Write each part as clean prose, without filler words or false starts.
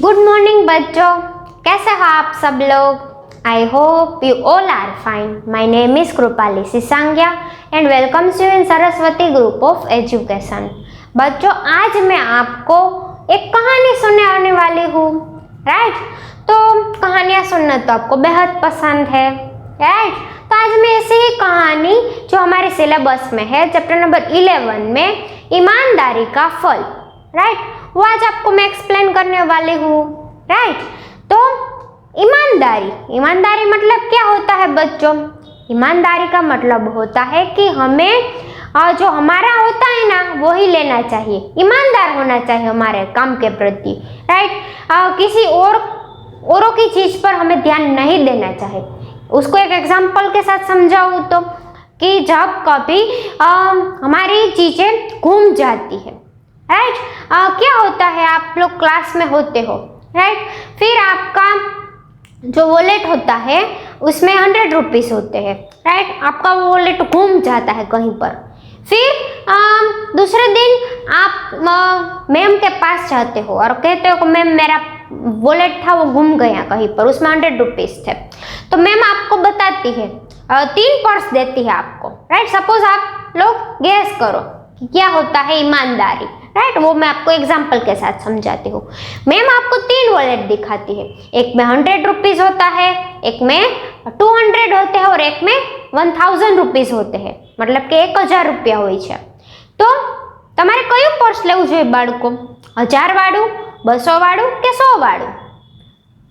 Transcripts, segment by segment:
Good morning बच्चों, कैसे हो आप सब लोग। I hope you all are fine. My name is Kripali Sisangiya and welcomes you in Saraswati group of education. बच्चों, आज मैं आपको एक कहानी सुनाने वाली हूँ। राइट, तो कहानियाँ सुनना तो आपको बेहद पसंद है। राइट, तो आज मैं ऐसी ही कहानी जो हमारे सिलेबस में है, चैप्टर नंबर 11 में ईमानदारी का फल, राइट, वो आज आपको मैं एक्सप्लेन करने वाली हूँ। राइट, तो ईमानदारी मतलब क्या होता है बच्चों? ईमानदारी का मतलब होता है कि हमें जो हमारा होता है ना वो ही लेना चाहिए। ईमानदार होना चाहिए हमारे काम के प्रति। राइट, किसी औरों की चीज पर हमें ध्यान नहीं देना चाहिए। उसको एक एग्जांपल के साथ समझाऊँ तो कि जब कभी हमारी चीजें घूम जाती है, राइट, क्या होता है, आप लोग क्लास में होते हो, राइट, फिर आपका जो वॉलेट होता है उसमें 100 रुपीज होते हैं, राइट, आपका वॉलेट घूम जाता है कहीं पर। फिर दूसरे दिन आप मैम के पास जाते हो और कहते हो कि मैम मेरा वॉलेट था वो गुम गया कहीं पर, उसमें 100 रुपीज थे। तो मैम आपको बताती है, 3 पर्स देती है आपको। राइट, सपोज आप लोग गैस करो कि क्या होता है ईमानदारी। राइट, वो मैं आपको एग्जाम्पल के साथ समझाती हूँ। मैम आपको 3 वॉलेट दिखाती है, एक में 100 रुपीज होता है, एक में 200 होते हैं और एक में 1000 रुपीज होते हैं, मतलब कि 1000 रुपया હોય છે। તો તમારે કયું પર્સ લેવું જોઈએ બાળકો? 1000 વાળું, 200 વાળું કે 100 વાળું?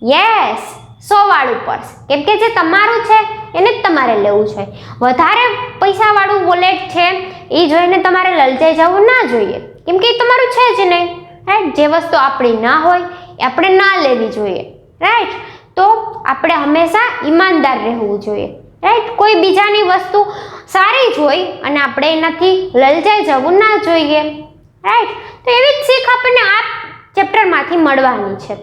યસ, 100 વાળું પર્સ, કેમ કે જે તમારું છે એને જ તમારે લેવું છે। વધારે પૈસા વાળું વોલેટ છે એ જોઈને તમારે લલચાઈ જવું ના જોઈએ, કેમ કે એ તમારું છે જ નહીં। રાઈટ, જે વસ્તુ આપણી ના હોય એ આપણે ના લેવી જોઈએ। રાઈટ, તો આપણે હંમેશા ઈમાનદાર રહેવું જોઈએ। રાઈટ, કોઈ બીજાની વસ્તુ સારી જ હોય અને આપણે એનાથી લલચાઈ જવું ના જોઈએ। રાઈટ, તો એવી જ શીખ આપણને આ ચેપ્ટરમાંથી મળવાની છે।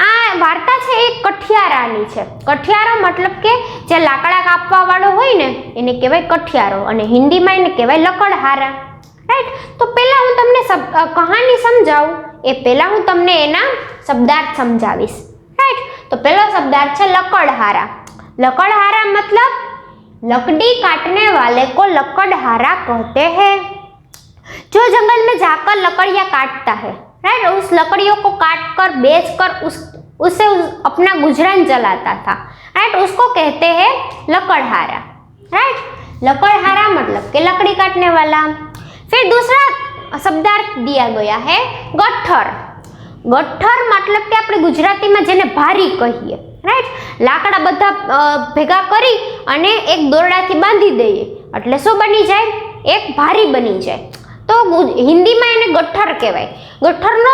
આ વાર્તા છે એ કઠિયારાની છે। કઠિયારો મતલબ કે જે લાકડા કાપવા વાળો હોય ને એને કહેવાય કઠિયારો, અને હિન્દીમાં એને કહેવાય લકડહારા। રાઈટ, તો પહેલા હું તમને કહાની સમજાવું એ પહેલા હું તમને એના શબ્દાર્થ સમજાવીશ। રાઈટ, તો પહેલો શબ્દાર્થ છે લકડહારા। लकड़हारा मतलब लकड़ी काटने वाले को लकड़हारा कहते हैं। जो जंगल में जाकर लकड़ियां काटता है, राइट, उस लकड़ियों को काट कर बेच कर उससे अपना गुजरान चलाता था, राइट, उसको कहते हैं लकड़हारा। राइट, लकड़हारा मतलब कि लकड़ी काटने वाला। फिर दूसरा शब्दार्थ दिया गया है गट्ठर। गट्ठर मतलब कि આપણે ગુજરાતીમાં જેને ભારી કહીએ। રાઈટ, લાકડા બધા ભેગા કરી અને એક દોરડાથી બાંધી દઈએ એટલે શું બની જાય? એક ભારી બની જાય। તો હિન્દીમાં એને ગઠ્ઠર કહેવાય। ગઠ્ઠરનો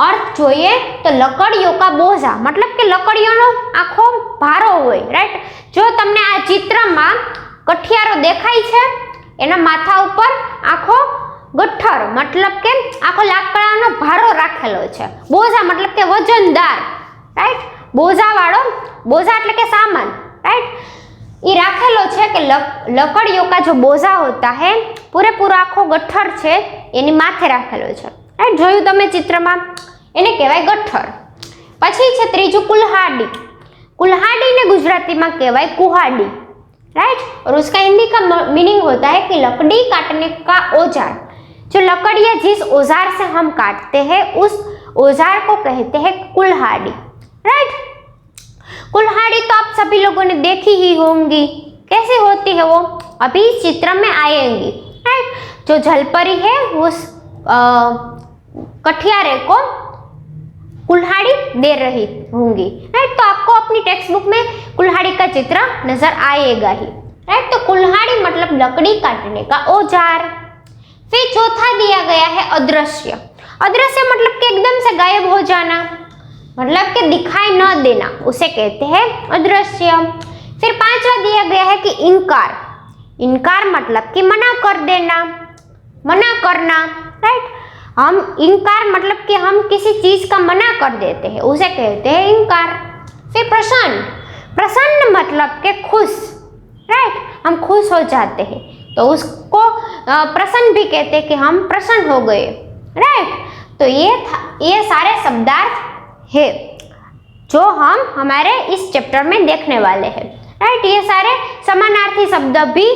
અર્થ જોઈએ તો લકડીઓ કા બોઝા, मतलब કે લકડીઓનો આખો ભારો હોય। રાઈટ, જો તમને આ ચિત્રમાં કઠિયારો દેખાય છે એના માથા ઉપર આખો ગઠ્ઠર मतलब કે આખો લાકડાનો ભારો રાખેલો છે। બોઝા मतलब કે વજનદાર। રાઈટ, બોઝા વાળો, બોઝા એટલે કે સામાન। राइट, ये राखेलो छे कि लकड़ियों का जो बोझा होता है पूरेपूरो आखो गट्ठर छे एनी माथे राखेलो छे। राइट, जोयुं तमे चित्रमां, एने कहेवाय गट्ठर। पछी छे त्रीजું कुल्हाड़ी। कुल्हाड़ी ने गुजराती में कहेवाय कुहाड़ी। राइट, और उसका हिंदी का मीनिंग होता है कि लकड़ी काटने का औजार। जो लकड़ियां जिस औजार से हम काटते हैं उस औजार को कहते हैं कुल्हाड़ी। राइट, कुल्हाड़ी तो आप सभी लोगों ने देखी ही होंगी, कैसी होती है वो, अभी इस चित्र में आएंगी। राइट, जो झलपरी है उस कठियारे को कुल्हाड़ी दे रही होंगी। राइट, तो आपको अपनी टेक्स्ट बुक में कुल्हाड़ी का चित्र नजर आएगा ही। राइट, तो कुल्हाड़ी मतलब लकड़ी काटने का औजार। फिर चौथा दिया गया है अदृश्य। अदृश्य मतलब कि एकदम से गायब हो जाना, मतलब कि दिखाई न देना, उसे कहते हैं अदृश्य। फिर 5वां दिया गया है कि इनकार। इनकार मतलब कि मना कर देना, मना करना। राइट, हम इनकार मतलब कि हम किसी चीज का मना कर देते हैं, उसे कहते हैं इनकार। फिर प्रसन्न। प्रसन्न मतलब कि खुश। राइट, हम खुश हो जाते हैं तो उसको प्रसन्न भी कहते हैं कि हम प्रसन्न हो गए। राइट, तो ये सारे शब्दार्थ है जो हम हमारे इस चैप्टर में देखने वाले हैं, राइट। ये सारे समानार्थी शब्द भी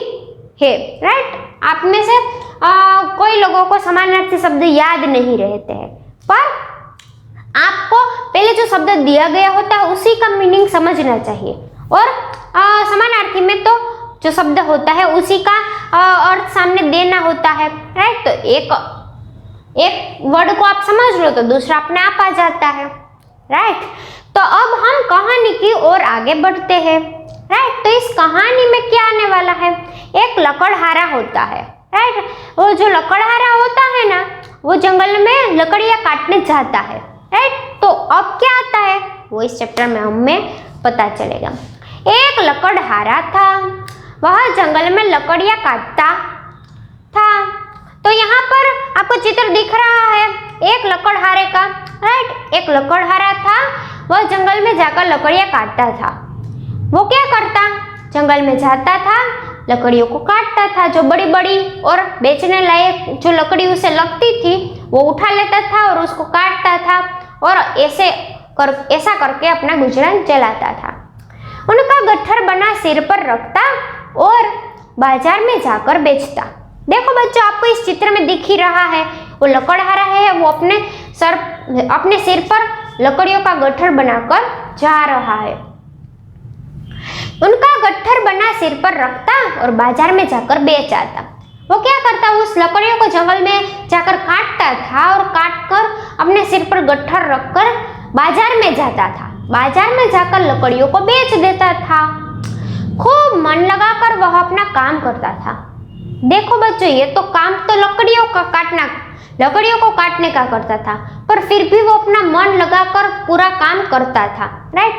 है, राइट। आप में से कोई लोगों को समानार्थी शब्द याद नहीं रहते हैं, पर आपको पहले जो शब्द दिया गया होता है उसी का मीनिंग समझना चाहिए, और समानार्थी में तो जो शब्द होता है उसी का अर्थ सामने देना होता है, राइट। तो एक वर्ड को आप समझ लो तो दूसरा अपने आप आ जाता है, राइट। तो अब हम कहानी की ओर आगे बढ़ते हैं, राइट। तो इस कहानी में क्या आने वाला है, एक लकड़हारा होता है, राइट। वो जो लकड़हारा होता है ना, वो जंगल में लकड़ियां काटने जाता है, राइट। तो अब क्या आता है वो इस चैप्टर में हमें पता चलेगा। एक लकड़हारा था, वह जंगल में लकड़ियां काटता था। तो यहाँ पर आपको चित्र दिख रहा है एक लकड़हारे का, राइट। एक लकड़हारा था, वह जंगल में जाकर लकड़ियां काटता था। वो क्या करता, जंगल में जाता था, लकड़ियों को काटता था, जो बड़ी बड़ी और बेचने लायक जो लकड़ी उसे लगती थी वो उठा लेता था और उसको काटता था, और ऐसा करके अपना गुजरान चलाता था। उनका गट्ठर बना सिर पर रखता और बाजार में जाकर बेचता। देखो बच्चों, आपको इस चित्र में दिख ही रहा है, वो लकड़हारा है, वो अपने सिर पर लकड़ियों का गट्ठर बनाकर जा रहा है। उनका गट्ठर बना सिर पर रखता और बाजार में जाकर बेच आता। वो क्या करता, उस लकड़ियों को जंगल में जाकर काटता था और काटकर अपने सिर पर गट्ठर रखकर बाजार में जाता था। बाजार में जाकर लकड़ियों को बेच देता था। खूब मन लगाकर वह अपना काम करता था। देखो बच्चों, ये तो काम तो लकड़ियों को काटने का करता था, पर फिर भी वो अपना मन लगाकर पूरा काम करता था, राइट।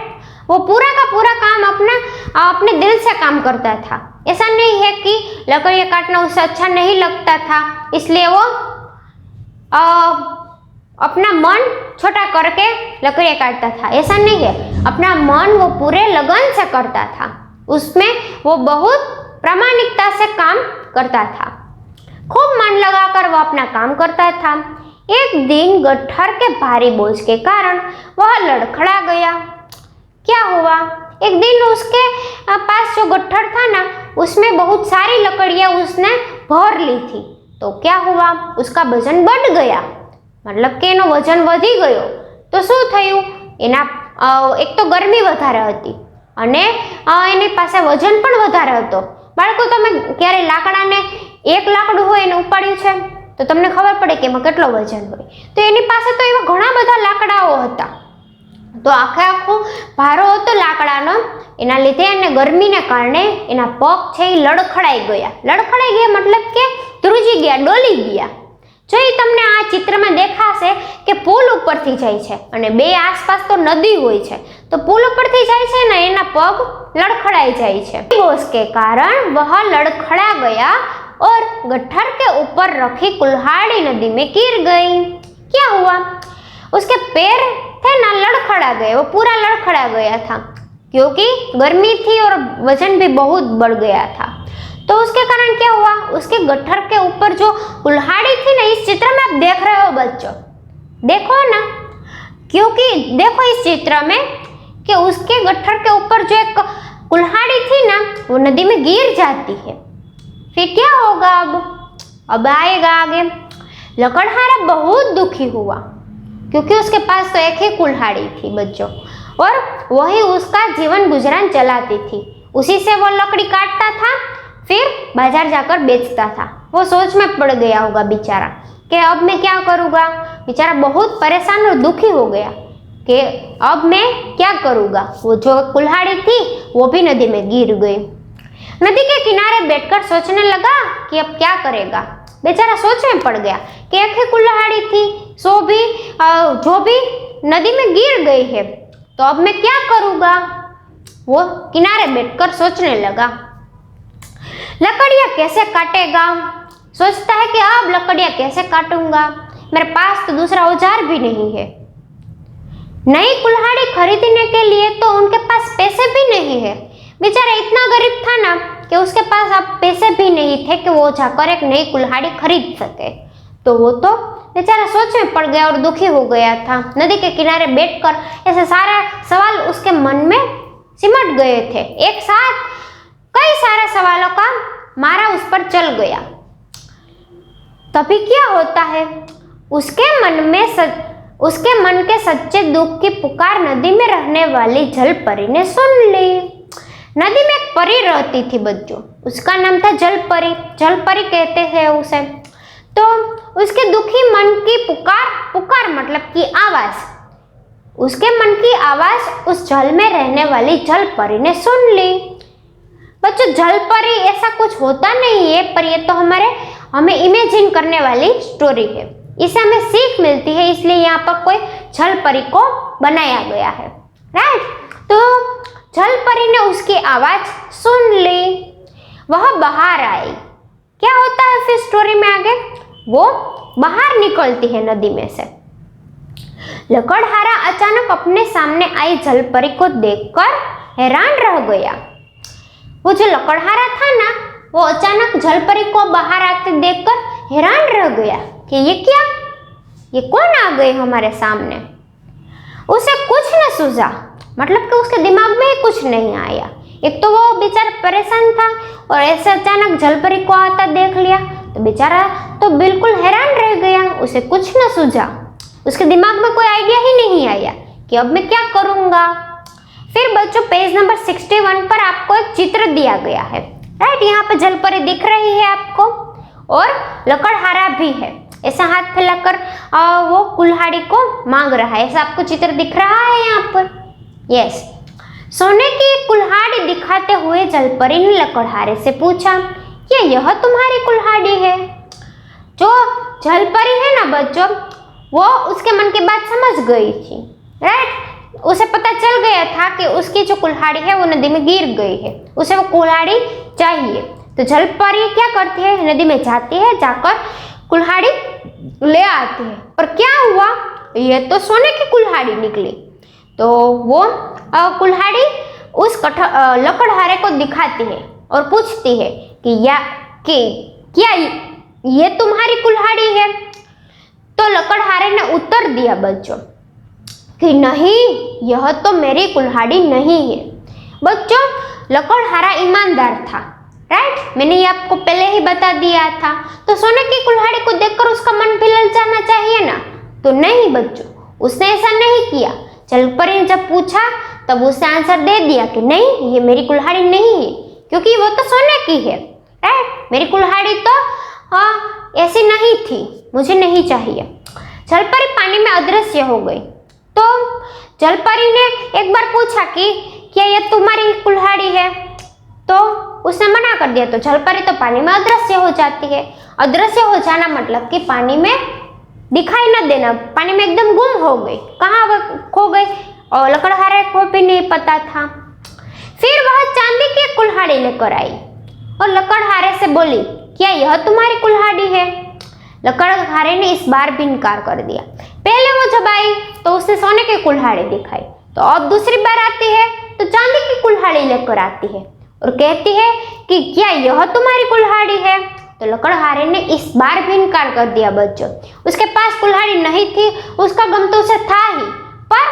वो पूरा का पूरा काम अपने दिल से काम करता था। ऐसा नहीं है कि लकड़ियाँ काटना उसे अच्छा नहीं लगता था इसलिए वो अपना मन छोटा करके लकड़ियाँ काटता था, ऐसा नहीं है। अपना मन वो पूरे लगन से करता था, उसमें वो बहुत प्रामाणिकता से काम करता था। खूब मन लगाकर वो अपना काम करता था। एक दिन गट्ठर के भारी बोझ के कारण वह लड़खड़ा गया। क्या हुआ, एक दिन उसके पास जो गट्ठर था ना, उसमें बहुत सारी लकड़ियां उसने भर ली थी। तो क्या हुआ, उसका वजन बढ़ गया, मतलब કે એનો વજન વધી ગયો। તો શું થયું, એક તો ગરમી વધારે હતી અને એની પાસે વજન પણ વધારે હતો। બાળકો, તમે ક્યારે લાકડાને એક લાકડું હોય એને ઉપાડ્યું છે તો તમને ખબર પડે કે એમાં કેટલો વજન હોય। તો એની પાસે તો એવા ઘણા બધા લાકડાઓ હતા, તો આખો ભારો હતો લાકડાનો, એના લીધે એને ગરમીને કારણે એના પગ છે એ લડખડાઈ ગયા મતલબ કે ધ્રુજી ગયા, ડોલી ગયા। જો એ તમને આ ચિત્રમાં દેખાશે કે પુલ ઉપરથી જાય છે અને બે આસપાસ તો નદી હોય છે, તો પુલ ઉપરથી જાય છે ને એના પગ लड़खड़ाई जाए छे। बोझ के कारण वह लड़खड़ा गया और गट्ठर के ऊपर रखी कुल्हाड़ी नदी में गिर गई। क्या हुआ, उसके पैर थे ना लड़खड़ा गए, वो पूरा लड़खड़ा गया था क्योंकि गर्मी थी और वजन भी बहुत बढ़ गया था। तो उसके कारण क्या हुआ, उसके गट्ठर के ऊपर जो कुल्हाड़ी थी ना, इस चित्र में आप देख रहे हो बच्चों, देखो ना, क्योंकि देखो इस चित्र में कि उसके गट्ठर के ऊपर जो एक कुल्हाड़ी थी ना, वो नदी में गिर जाती है। फिर क्या होगा, अब आएगा आगे। लकड़हारा बहुत दुखी हुआ क्योंकि उसके पास तो एक ही कुल्हाड़ी थी बच्चों, और वही उसका जीवन गुजरान चलाती थी। उसी से वो लकड़ी काटता था, फिर बाजार जाकर बेचता था। वो सोच में पड़ गया होगा बेचारा कि अब मैं क्या करूँगा। बेचारा बहुत परेशान और दुखी हो गया कि अब मैं क्या करूँगा। वो जो कुल्हाड़ी थी वो भी नदी में गिर गई। नदी के किनारे बैठकर सोचने लगा कि अब क्या करेगा। बेचारा सोच में पड़ गया कि एक ही कुल्हाड़ी थी, जो भी नदी में गिर गई है, तो अब मैं क्या करूँगा। वो किनारे बैठकर सोचने लगा, लकड़ियाँ कैसे काटेगा। सोचता है कि अब लकड़ियाँ कैसे काटूंगा, मेरे पास तो दूसरा औजार भी नहीं है। नई कुल्हाड़ी खरीदने के लिए तो उनके पास पैसे भी नहीं है। बेचारा इतना गरीब था ना कि उसके पास अब पैसे भी नहीं थे कि वो जाकर एक नई कुल्हाड़ी खरीद सके। तो वो तो बेचारा सोच में पड़ गया और दुखी हो गया था। नदी के किनारे बैठकर ऐसे सारा सवाल उसके मन में सिमट गए थे। एक साथ कई सारे सवालों का मारा उस पर चल गया। तभी क्या होता है, उसके मन के सच्चे दुख की पुकार नदी में रहने वाली जल परी ने सुन ली। नदी में एक परी रहती थी बच्चों, उसका नाम था जल परी। जल परी कहते हैं उसे। तो उसके दुखी मन की पुकार मतलब की आवाज, उसके मन की आवाज उस जल में रहने वाली जल परी ने सुन ली। बच्चों, जल परी ऐसा कुछ होता नहीं है, पर ये तो हमें इमेजिन करने वाली स्टोरी है। इससे हमें सीख मिलती है, इसलिए यहाँ पर कोई जल परी को बनाया गया है, राइट। तो जल परी ने उसकी आवाज सुन ली, वह बाहर आई। क्या होता है फिर स्टोरी में आगे, वो बाहर निकलती है नदी में से। लकड़हारा अचानक अपने सामने आई जल परी को देखकर हैरान रह गया। वो जो लकड़हारा था ना, वो अचानक जल परी को बाहर आते देखकर हैरान रह गया कि ये क्या, ये कौन आ गए हमारे सामने। उसे कुछ न सूझा, मतलब कि उसके दिमाग में ही कुछ नहीं आया। एक तो वो बेचारा परेशान था और ऐसे अचानक जल परी को आता देख लिया तो बेचारा तो बिल्कुल हैरान रह गया। उसे कुछ न सूझा, उसके दिमाग में कोई आइडिया ही नहीं आया कि अब मैं क्या करूँगा। फिर बच्चों पेज नंबर 61 पर आपको एक चित्र दिया गया है, राइट। यहाँ पे जल परी दिख रही है आपको और लकड़हारा भी है। ऐसा हाथ फैलाकर वो कुल्हाड़ी को मांग रहा है, ऐसा आपको चित्र दिख रहा है यहाँ पर। यस, सोने की कुल्हाड़ी दिखाते हुए जल परी ने लकड़हारे से पूछा, क्या यह तुम्हारी कुल्हाड़ी है? जो जल परी है ना बच्चों, वो उसके मन की बात समझ गई थी, राइट। उसे पता चल गया था कि उसकी जो कुल्हाड़ी है वो नदी में गिर गई है, उसे वो कुल्हाड़ी चाहिए। तो जल परी क्या करती है, नदी में जाती है, जाकर कुल्हाड़ी ले आती है। पर क्या हुआ, ये तो सोने की कुल्हाड़ी निकली। तो वो कुल्हाड़ी उस लकड़हारे को दिखाती है और पूछती है कि क्या ये तुम्हारी कुल्हाड़ी है? तो लकड़हारे ने उत्तर दिया बच्चों कि नहीं, यह तो मेरी कुल्हाड़ी नहीं है। बच्चों, लकड़हारा ईमानदार था, राइट। मैंने ये आपको पहले ही बता दिया था। तो सोने की कुल्हाड़ी को देखकर उसका मन भी ललचाना चाहिए ना, तो नहीं बच्चों, उसने ऐसा नहीं किया। जल परी ने जब पूछा तब उसने आंसर दे दिया कि नहीं, ये मेरी कुल्हाड़ी नहीं है, क्योंकि वो तो सोने की है, राइट। मेरी कुल्हाड़ी तो ऐसी नहीं थी, मुझे नहीं चाहिए। जल परी पानी में अदृश्य हो गई। तो जल परी ने एक बार पूछा कि क्या यह तुम्हारी कुल्हाड़ी है? तो उसने मना कर दिया। तो जल परी तो पानी में अदृश्य हो जाती है। अदृश्य हो जाना मतलब कि पानी में दिखाई न देना, पानी में एकदम गुम हो गई। कहाँ खो गई और लकड़हारे को भी नहीं पता था। फिर वह चांदी की कुल्हाड़ी लेकर आई और लकड़हारे से बोली, क्या यह तुम्हारी कुल्हाड़ी है? लकड़हारे ने इस बार भी इनकार कर दिया। पहले वो जब आई तो उसने सोने की कुल्हाड़ी दिखाई, तो अब दूसरी बार आती है तो चांदी की कुल्हाड़ी लेकर आती है और कहती है कि क्या यह तुम्हारी कुल्हाड़ी है? तो लकड़हारे ने इस बार भी इनकार कर दिया बच्चों। उसके पास कुल्हाड़ी नहीं थी, उसका गम तो उसे था ही, पर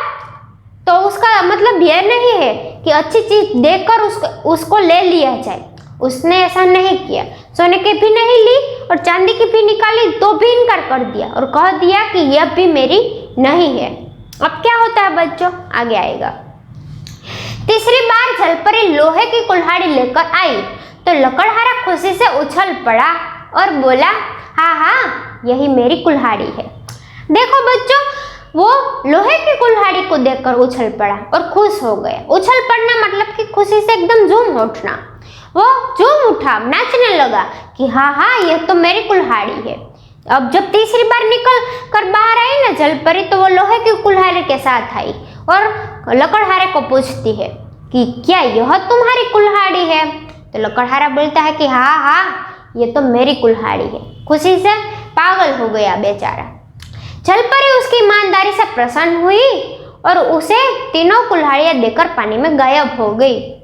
तो उसका मतलब यह नहीं है कि अच्छी चीज देखकर उसको ले लिया जाए। उसने ऐसा नहीं किया, सोने की भी नहीं ली और चांदी की भी निकाली तो भी इनकार कर दिया और कह दिया कि यह भी मेरी नहीं है। अब क्या होता है बच्चों, आगे आएगा। तीसरी बार जल परी लोहे की कुल्हाड़ी लेकर आई तो लकड़हारा खुशी से उछल पड़ा और बोला, हाँ हाँ, यही मेरी कुल्हाड़ी है। देखो बच्चों, वो लोहे की कुल्हाड़ी को देखकर उछल पड़ा और खुश हो गया। उछल पड़ना मतलब कि खुशी से एकदम झूम उठना। वो झूम उठा, नाचने लगा कि हाँ हाँ, यह तो मेरी कुल्हाड़ी है। अब जब तीसरी बार निकल कर बाहर आई ना जल परी, तो वो लोहे की कुल्हाड़ी के साथ आई और लकड़हारे को पूछती है कि क्या यह तुम्हारी कुल्हाड़ी है? तो लकड़हारा बोलता है कि हाँ हाँ, ये तो मेरी कुल्हाड़ी है। खुशी से पागल हो गया बेचारा। जल परी उसकी ईमानदारी से प्रसन्न हुई और उसे तीनों कुल्हाड़ियां देकर पानी में गायब हो गई।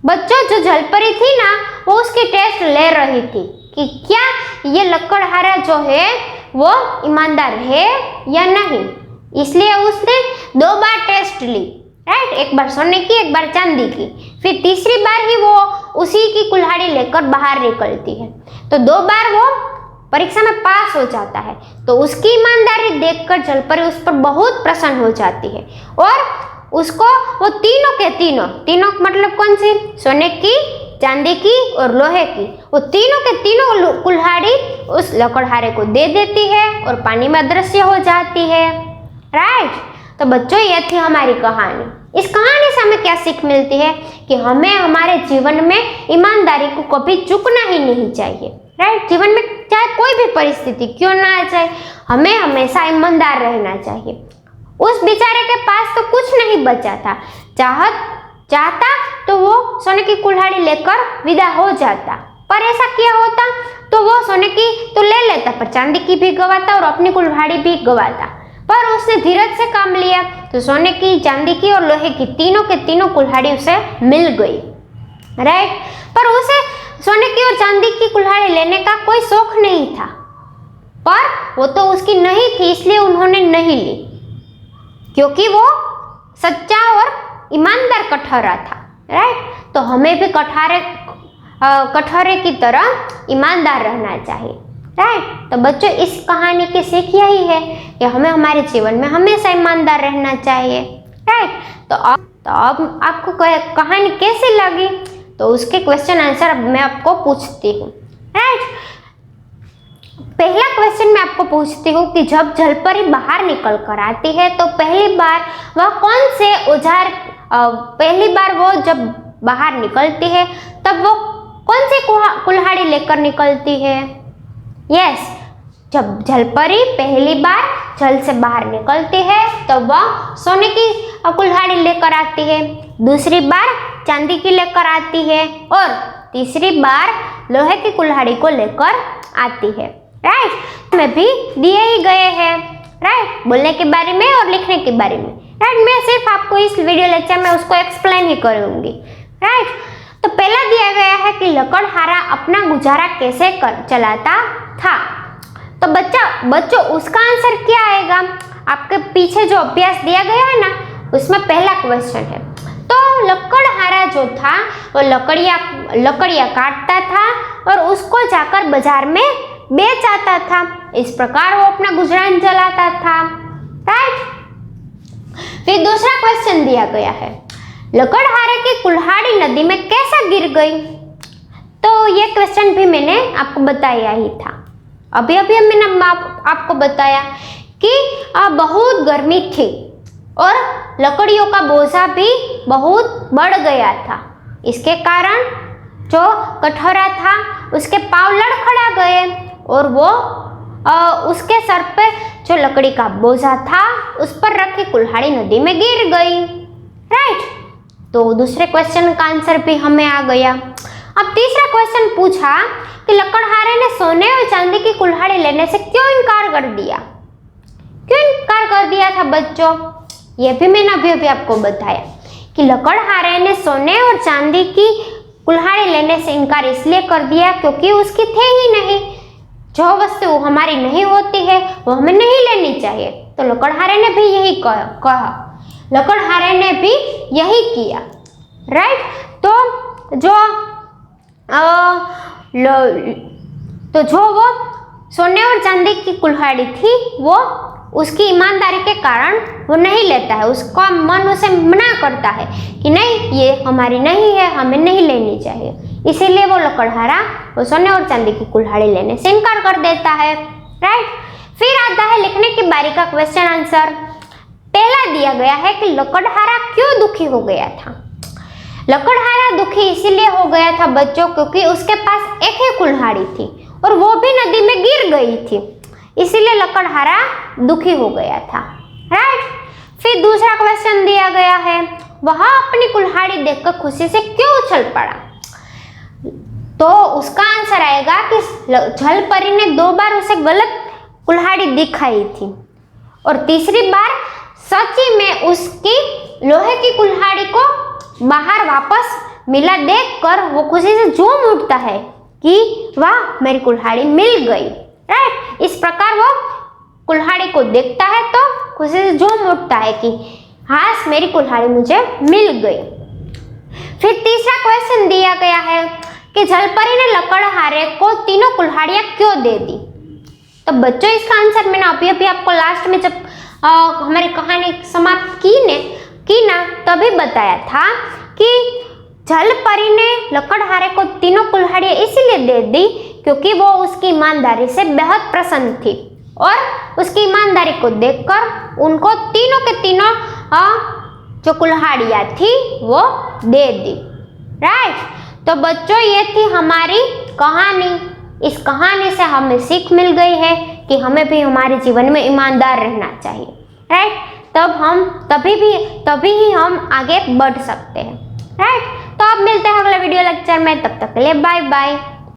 बच्चों, जो जल परी थी ना, वो उसकी टेस्ट ले रही थी कि क्या ये लकड़हारा जो है वो ईमानदार है या नहीं, इसलिए उसने 2 बार टेस्ट ली, राइट। एक बार सोने की, एक बार चांदी की, फिर तीसरी बार ही वो उसी की कुल्हाड़ी लेकर बाहर निकलती है। तो 2 बार वो परीक्षा में पास हो जाता है। तो उसकी ईमानदारी देखकर जलपरी उस पर बहुत प्रसन्न हो जाती है और उसको वो तीनों के तीनों मतलब कौन सी, सोने की, चांदी की और लोहे की, वो तीनों के तीनों कुल्हाड़ी उस लकड़हारे को दे देती है और पानी में अदृश्य हो जाती है, राइट। तो बच्चों, ये थी हमारी कहानी। इस कहानी से हमें क्या सीख मिलती है कि हमें हमारे जीवन में ईमानदारी को कभी चूकना ही नहीं चाहिए, राइट। जीवन में चाहे कोई भी परिस्थिति क्यों ना आ जाए, हमें हमेशा ईमानदार रहना चाहिए। उस बेचारे के पास तो कुछ नहीं बचा था, चाहता तो वो सोने की कुल्हाड़ी लेकर विदा हो जाता, पर ऐसा क्या होता तो वो सोने की तो ले लेता पर चांदी की भी गवाता और अपनी कुल्हाड़ी भी गवाता। पर उसने धीरज से काम लिया तो सोने की, चांदी की और लोहे की तीनों के तीनों कुल्हाड़ी उसे मिल गई, राइट। पर उसे सोने की और चांदी की कुल्हाड़ी लेने का कोई शौक नहीं था, पर वो तो उसकी नहीं थी, इसलिए उन्होंने नहीं ली, क्योंकि वो सच्चा और ईमानदार कठहरा था, राइट। तो हमें भी कठहरे की तरह ईमानदार रहना चाहिए, राइट। तो बच्चों, इस कहानी की सीख यही है कि हमें हमारे जीवन में हमेशा ईमानदार रहना चाहिए, राइट। तो अब आपको कहानी कैसी लगी, तो उसके क्वेश्चन आंसर अब मैं आपको पूछती हूँ, राइट। पहला क्वेश्चन मैं आपको पूछती हूँ कि जब जलपरी बाहर निकल कर आती है तो पहली बार वो जब बाहर निकलती है तब वो कौन सी कुल्हाड़ी लेकर निकलती है? यस, जब जलपरी पहली बार जल से बाहर निकलती है तो वह सोने की कुल्हाड़ी लेकर आती है, दूसरी बार चांदी की लेकर आती है और तीसरी बार लोहे की कुल्हाड़ी को लेकर आती है, राइट। में भी दिए ही गए हैं, राइट, बोलने के बारे में और लिखने के बारे में, राइट। मैं सिर्फ आपको इस वीडियो लेक्चर में उसको एक्सप्लेन ही करूंगी, राइट। तो पहला दिया गया है कि लकड़हारा अपना गुजारा कैसे चलाता था। तो बच्चों उसका आंसर क्या आएगा? आपके पीछे जो अभ्यास दिया गया है ना, उसमें पहला क्वेश्चन है। तो लकड़हारा जो था वो लकड़ियाँ काटता था और उसको जाकर बाजार में बेच आता था, इस प्रकार वो अपना गुजरान चलाता था, राइट। फिर दूसरा क्वेश्चन दिया गया है, लकड़हारे की कुल्हाड़ी नदी में कैसे गिर गई? तो ये क्वेश्चन भी मैंने आपको बताया ही था, अभी मैंने आपको बताया कि बहुत गर्मी थी और लकड़ियों का बोझा भी बहुत बढ़ गया था, इसके कारण जो कठहरा था उसके पांव लड़खड़ा गए और वो उसके सर पे जो लकड़ी का बोझा था उस पर रखी कुल्हाड़ी नदी में गिर गई, राइट। तो दूसरे क्वेश्चन का आंसर भी हमें आ गया। अब तीसरा क्वेश्चन पूछा कि लकड़हारे ने सोने और चांदी की कुल्हाड़ी लेने से क्यों इनकार कर दिया था बच्चों? ये भी मैंने अभी आपको बताया कि लकड़हारे ने सोने और चांदी की कुल्हाड़ी लेने से इनकार इसलिए कर दिया क्योंकि उसकी थे ही नहीं। जो वस्तु हमारी नहीं होती है वो हमें नहीं लेनी चाहिए। तो लकड़हारे ने भी यही कहा, लकड़हारे ने भी यही किया, राइट। जो वो सोने और चांदी की कुल्हाड़ी थी वो उसकी ईमानदारी के कारण वो नहीं लेता है, उसका मन उसे मना करता है कि नहीं, ये हमारी नहीं है, हमें नहीं लेनी चाहिए, इसीलिए वो लकड़हारा वो सोने और चांदी की कुल्हाड़ी लेने से इनकार कर देता है, राइट। फिर आता है लिखने की बारी का क्वेश्चन आंसर। पहला दिया गया है कि लकड़हारा क्यों दुखी हो गया था। लकड़हारा दुखी इसीलिए हो गया था बच्चों क्योंकि उसके पास एक ही कुल्हाड़ी थी और वो भी नदी में गिर गई थी, इसीलिए लकड़हारा दुखी हो गया था, राइट। फिर दूसरा क्वेश्चन दिया गया है, वह अपनी कुल्हाड़ी देखकर खुशी से क्यों उछल पड़ा। तो उसका आंसर आएगा कि जलपरी ने 2 बार उसे गलत कुल्हाड़ी दिखाई थी और तीसरी बार सच्ची में उसकी लोहे की कुल्हाड़ी को बाहर वापस मिला देखकर वो खुशी से झूम उठता है कि वाह, मेरी कुल्हाड़ी मिल गई, राइट। इस प्रकार वो कुल्हाड़ी को देखता है तो खुशी से झूम उठता है कि हाश मेरी कुल्हाड़ी मुझे मिल गई। फिर तीसरा क्वेश्चन दिया गया है कि जलपरी ने लकड़हारे को तीनों कुल्हाड़ियां क्यों दे दी। तो बच्चों इसका आंसर मैंने अभी अभी आपको लास्ट में जब हमारी कहानी समाप्त की ना तभी बताया था कि जलपरी ने लकड़हारे को तीनों कुल्हाड़ियां इसीलिए दे दी क्योंकि वो उसकी ईमानदारी से बेहद प्रसन्न थी और उसकी ईमानदारी को देखकर उनको तीनों के तीनों जो कुल्हाड़ियां थी वो दे दी। राइट, तो बच्चों ये थी हमारी कहानी। इस कहानी से हमें सीख मिल गई है कि हमें भी हमारे जीवन में ईमानदार रहना चाहिए। राइट, तभी ही हम आगे बढ़ सकते हैं। राइट, तो अब मिलते हैं अगले वीडियो लेक्चर में, तब तक के लिए बाय बाय।